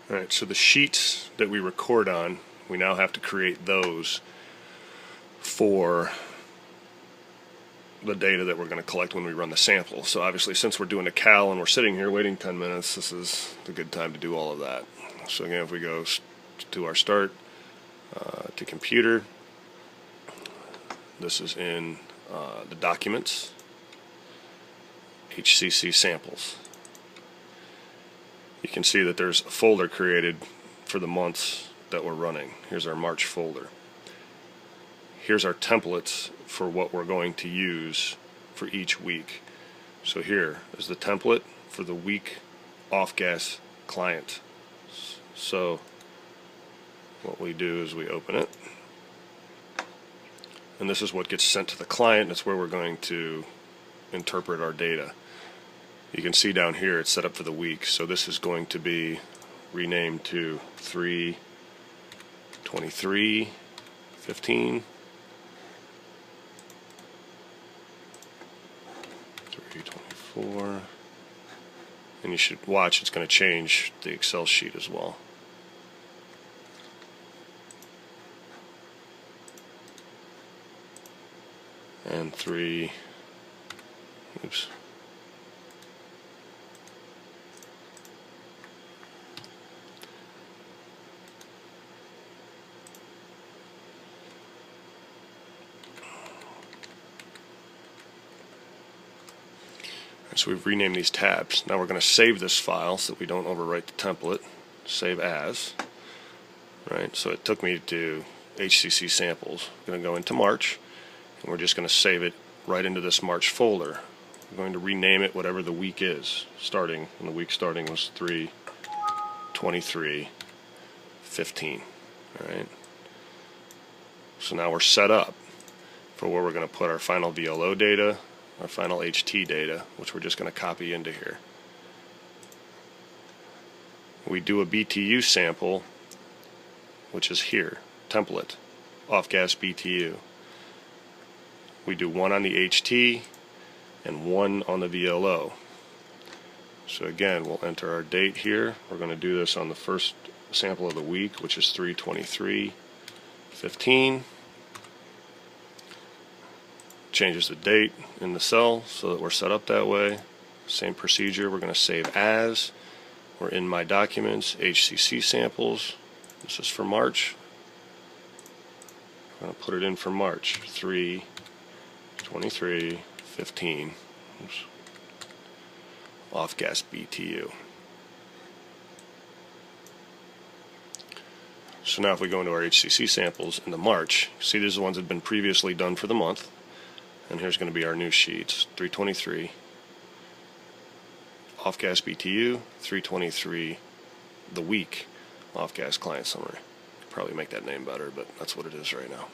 Alright, so the sheets that we record on, we now have to create those for the data that we're going to collect when we run the sample. So obviously, since we're doing a cal and we're sitting here waiting 10 minutes, this is a good time to do all of that. So again, if we go to our start, to computer, this is in the documents, HCC samples. You can see that there's a folder created for the months that we're running. Here's our March folder. Here's our templates for what we're going to use for each week. So here is the template for the week off-gas client. So what we do is we open it, and this is what gets sent to the client. That's where we're going to interpret our data. You can see down here it's set up for the week, so this is going to be renamed to 3/23/15, 3/24, and you should watch, it's going to change the Excel sheet as well. And oops. So we've renamed these tabs. Now we're going to save this file so that we don't overwrite the template. Save as. Right. So it took me to HCC samples. I'm going to go into March, and we're just going to save it right into this March folder. We're going to rename it whatever the week is. Starting, and the week starting was 3/23/15. All right. So now we're set up for where we're going to put our final VLO data, our final HT data, which we're just going to copy into here. We do a BTU sample, which is here, template, off-gas BTU. We do one on the HT and one on the VLO. So again, we'll enter our date here. We're going to do this on the first sample of the week, which is 3/23/15. Changes the date in the cell so that we're set up that way. Same procedure. We're going to save as. We're in my documents, HCC samples. This is for March. I'm going to put it in for March 3/23/15. Off-gas BTU. So now if we go into our HCC samples in the March, see these are the ones that have been previously done for the month. And here's going to be our new sheets. 3/23 off-gas BTU, 3/23 the week off-gas client summary. Could probably make that name better, but that's what it is right now.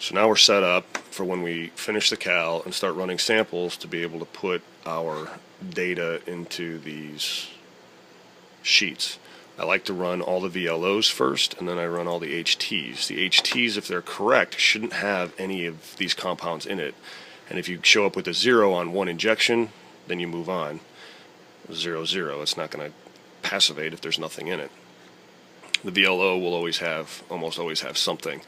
So now we're set up for when we finish the cal and start running samples to be able to put our data into these sheets. I like to run all the VLOs first, and then I run all the HTs. The HTs, if they're correct, shouldn't have any of these compounds in it. And if you show up with a 0 on one injection, then you move on. 0, 0. It's not going to passivate if there's nothing in it. The VLO will almost always have something.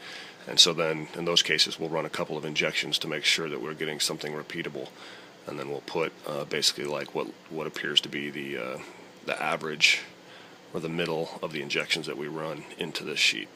And so then, in those cases, we'll run a couple of injections to make sure that we're getting something repeatable. And then we'll put basically like what appears to be the average or the middle of the injections that we run into this sheet.